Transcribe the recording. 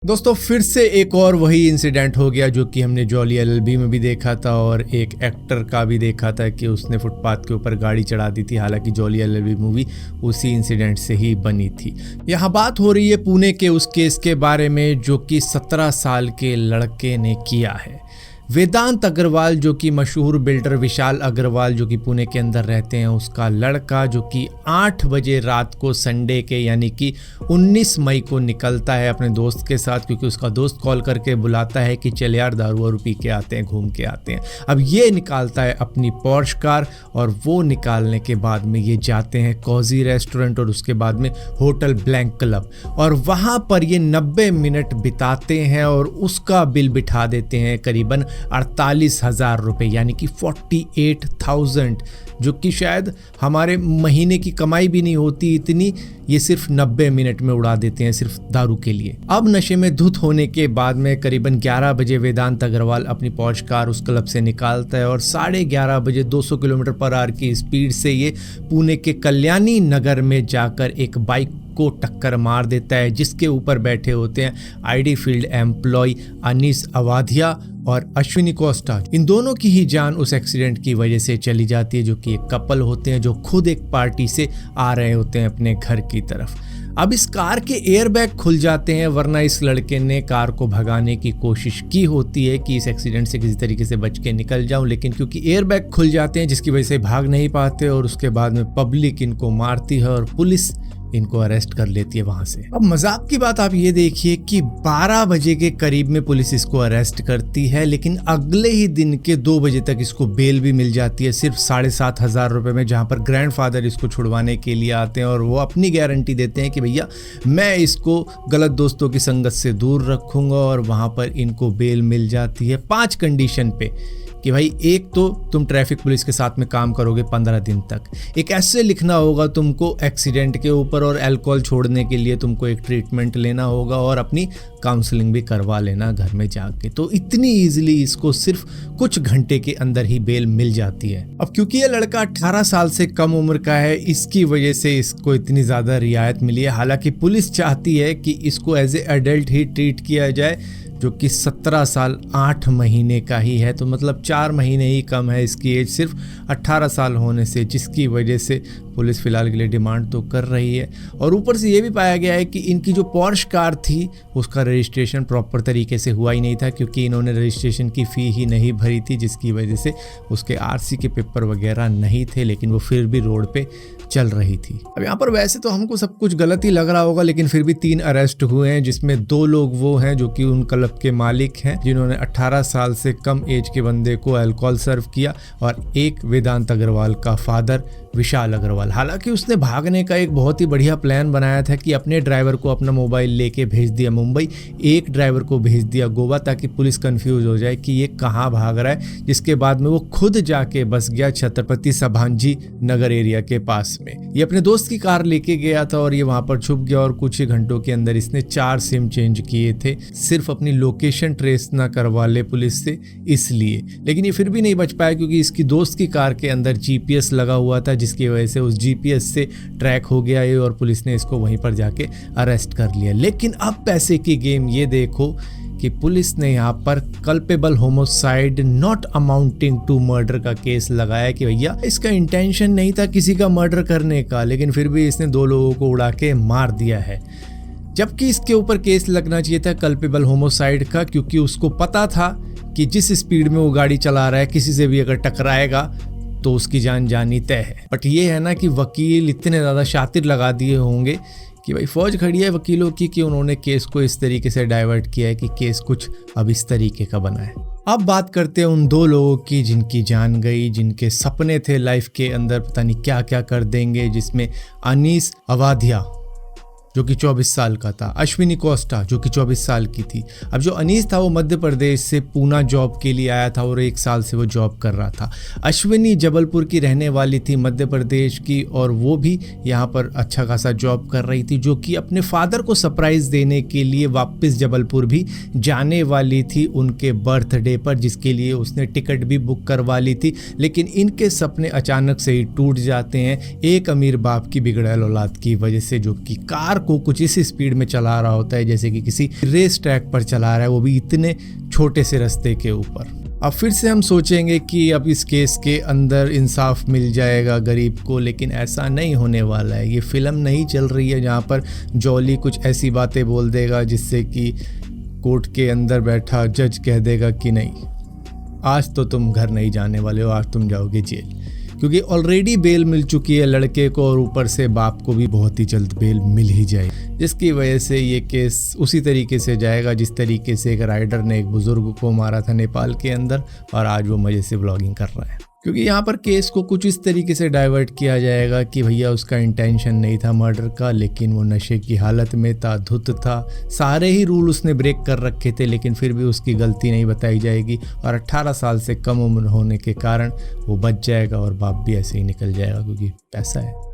दोस्तों फिर से एक और वही इंसिडेंट हो गया जो कि हमने जॉली एलएलबी में भी देखा था और एक एक्टर का भी देखा था कि उसने फुटपाथ के ऊपर गाड़ी चढ़ा दी थी। हालांकि जॉली एलएलबी मूवी उसी इंसिडेंट से ही बनी थी। यहाँ बात हो रही है पुणे के उस केस के बारे में जो कि 17 साल के लड़के ने किया है। वेदांत अग्रवाल जो कि मशहूर बिल्डर विशाल अग्रवाल जो कि पुणे के अंदर रहते हैं, उसका लड़का जो कि 8 बजे रात को संडे के यानी कि 19 मई को निकलता है अपने दोस्त के साथ, क्योंकि उसका दोस्त कॉल करके बुलाता है कि चल यार दारू वारू पी के आते हैं, घूम के आते हैं। अब ये निकालता है अपनी पॉर्श कार और वो निकालने के बाद में ये जाते हैं कॉजी रेस्टोरेंट और उसके बाद में होटल ब्लैंक क्लब और वहाँ पर ये 90 मिनट बिताते हैं और उसका बिल बिठा देते हैं करीबन 48,000 रुपये यानी कि 48,000, जो कि शायद हमारे महीने की कमाई भी नहीं होती इतनी। ये सिर्फ 90 मिनट में उड़ा देते हैं सिर्फ दारू के लिए। अब नशे में धुत होने के बाद में करीबन 11 बजे वेदांत अग्रवाल अपनी पॉर्श कार उस क्लब से निकालता है और 11:30 बजे 200 किलोमीटर पर आवर की स्पीड से ये पुणे के कल्याणी नगर में जाकर एक बाइक को टक्कर मार देता है, जिसके ऊपर बैठे होते हैं आईडी फील्ड एम्प्लॉय अनीस अवाधिया और अश्विनी कोस्टा। इन दोनों की ही जान उस एक्सीडेंट की वजह से चली जाती है, जो कि एक कपल होते हैं जो खुद एक पार्टी से आ रहे होते हैं अपने घर की तरफ। अब इस कार के एयरबैग खुल जाते हैं, वरना इस लड़के ने कार को भगाने की कोशिश की होती है कि इस एक्सीडेंट से किसी तरीके से बच के निकल जाऊं, लेकिन क्योंकि एयरबैग खुल जाते हैं जिसकी वजह से भाग नहीं पाते और उसके बाद में पब्लिक इनको मारती है और पुलिस इनको अरेस्ट कर लेती है वहां से। अब मजाक की बात आप ये देखिए कि 12 बजे के करीब में पुलिस इसको अरेस्ट करती है, लेकिन अगले ही दिन के 2 बजे तक इसको बेल भी मिल जाती है सिर्फ 7,500 रुपये में, जहां पर ग्रैंडफादर इसको छुड़वाने के लिए आते हैं और वो अपनी गारंटी देते हैं कि भैया मैं इसको गलत दोस्तों की संगत से दूर रखूंगा और वहां पर इनको बेल मिल जाती है 5 कंडीशन पे कि भाई एक तो तुम ट्रैफिक पुलिस के साथ में काम करोगे 15 दिन तक, एक ऐसे लिखना होगा तुमको एक्सीडेंट के ऊपर और अल्कोहल छोड़ने के लिए तुमको एक ट्रीटमेंट लेना होगा और अपनी काउंसलिंग भी करवा लेना घर में जाके। तो इतनी इजीली इसको सिर्फ कुछ घंटे के अंदर ही बेल मिल जाती है। अब क्योंकि ये लड़का 18 साल से कम उम्र का है, इसकी वजह से इसको इतनी ज़्यादा रियायत मिली है। हालांकि पुलिस चाहती है कि इसको एज ए एडल्ट ही ट्रीट किया जाए, जो कि 17 साल 8 महीने का ही है, तो मतलब 4 महीने ही कम है इसकी एज सिर्फ 18 साल होने से, जिसकी वजह से पुलिस फिलहाल के लिए डिमांड तो कर रही है। और ऊपर से ये भी पाया गया है कि इनकी जो पॉर्श कार थी उसका रजिस्ट्रेशन प्रॉपर तरीके से हुआ ही नहीं था, क्योंकि इन्होंने रजिस्ट्रेशन की फ़ी ही नहीं भरी थी, जिसकी वजह से उसके आरसी के पेपर वगैरह नहीं थे, लेकिन वो फिर भी रोड पे चल रही थी। अब यहाँ पर वैसे तो हमको सब कुछ गलत ही लग रहा होगा, लेकिन फिर भी 3 अरेस्ट हुए हैं, जिसमें 2 लोग वो हैं जो कि उन क्लब के मालिक हैं जिन्होंने 18 साल से कम एज के बंदे को अल्कोहल सर्व किया, और एक वेदांत अग्रवाल का फादर विशाल अग्रवाल। हालांकि उसने भागने का एक बहुत ही बढ़िया प्लान बनाया था कि अपने ड्राइवर को अपना मोबाइल लेके भेज दिया मुंबई, एक ड्राइवर को भेज दिया गोवा, ताकि पुलिस कंफ्यूज हो जाए कि ये कहाँ भाग रहा है। जिसके बाद में वो खुद जाके बस गया छत्रपति संभाजी नगर एरिया के पास में। ये अपने दोस्त की कार लेके गया था और ये वहां पर छुप गया और कुछ ही घंटों के अंदर इसने 4 सिम चेंज किए थे, सिर्फ अपनी लोकेशन ट्रेस ना करवा ले पुलिस से इसलिए। लेकिन ये फिर भी नहीं बच पाया, क्योंकि इसकी दोस्त की कार के अंदर जीपीएस लगा हुआ था, जिसकी वजह से उस जीपीएस से ट्रैक हो गया ये और पुलिस ने इसको वहीं पर जाके अरेस्ट कर लिया। लेकिन अब पैसे की गेम ये देखो कि पुलिस ने यहाँ पर culpable homicide not amounting to murder का केस लगाया कि भैया इसका इंटेंशन नहीं था किसी का मर्डर करने का, लेकिन फिर भी इसने 2 लोगों को उड़ा के मार दिया है। जबकि इसके ऊपर केस लगना चाहिए था कल्पेबल होमोसाइड का, क्योंकि उसको पता था कि जिस स्पीड में वो गाड़ी चला रहा है किसी से भी अगर टकराएगा तो उसकी जान जानी तय है। बट ये है ना कि वकील इतने ज़्यादा शातिर लगा दिए होंगे कि भाई फौज खड़ी है वकीलों की कि उन्होंने केस को इस तरीके से डाइवर्ट किया है कि केस कुछ अब इस तरीके का बना है। अब बात करते हैं उन 2 लोगों की जिनकी जान गई, जिनके सपने थे लाइफ के अंदर पता नहीं क्या क्या कर देंगे, जिसमें अनीस अवाधिया जो कि 24 साल का था, अश्विनी कोस्टा जो कि 24 साल की थी। अब जो अनीस था वो मध्य प्रदेश से पूना जॉब के लिए आया था और 1 साल से वो जॉब कर रहा था। अश्विनी जबलपुर की रहने वाली थी मध्य प्रदेश की, और वो भी यहाँ पर अच्छा खासा जॉब कर रही थी, जो कि अपने फादर को सरप्राइज़ देने के लिए वापस जबलपुर भी जाने वाली थी उनके बर्थडे पर, जिसके लिए उसने टिकट भी बुक करवा ली थी। लेकिन इनके सपने अचानक से ही टूट जाते हैं एक अमीर बाप की बिगड़ैल औलाद की वजह से, जो कि कार को कुछ इसी स्पीड में चला रहा होता है जैसे कि किसी रेस ट्रैक पर चला रहा है, वो भी इतने छोटे से रास्ते के ऊपर। अब फिर से हम सोचेंगे कि अब इस केस के अंदर इंसाफ मिल जाएगा गरीब को, लेकिन ऐसा नहीं होने वाला है। ये फिल्म नहीं चल रही है जहाँ पर जॉली कुछ ऐसी बातें बोल देगा जिससे कि कोर्ट के अंदर बैठा जज कह देगा कि नहीं, आज तो तुम घर नहीं जाने वाले हो, आज तुम जाओगे जेल। क्योंकि ऑलरेडी बेल मिल चुकी है लड़के को और ऊपर से बाप को भी बहुत ही जल्द बेल मिल ही जाएगी, जिसकी वजह से ये केस उसी तरीके से जाएगा जिस तरीके से एक राइडर ने एक बुजुर्ग को मारा था नेपाल के अंदर और आज वो मज़े से ब्लॉगिंग कर रहा है। क्योंकि यहाँ पर केस को कुछ इस तरीके से डाइवर्ट किया जाएगा कि भैया उसका इंटेंशन नहीं था मर्डर का, लेकिन वो नशे की हालत में था, धुत था, सारे ही रूल उसने ब्रेक कर रखे थे, लेकिन फिर भी उसकी गलती नहीं बताई जाएगी और 18 साल से कम उम्र होने के कारण वो बच जाएगा और बाप भी ऐसे ही निकल जाएगा क्योंकि पैसा है।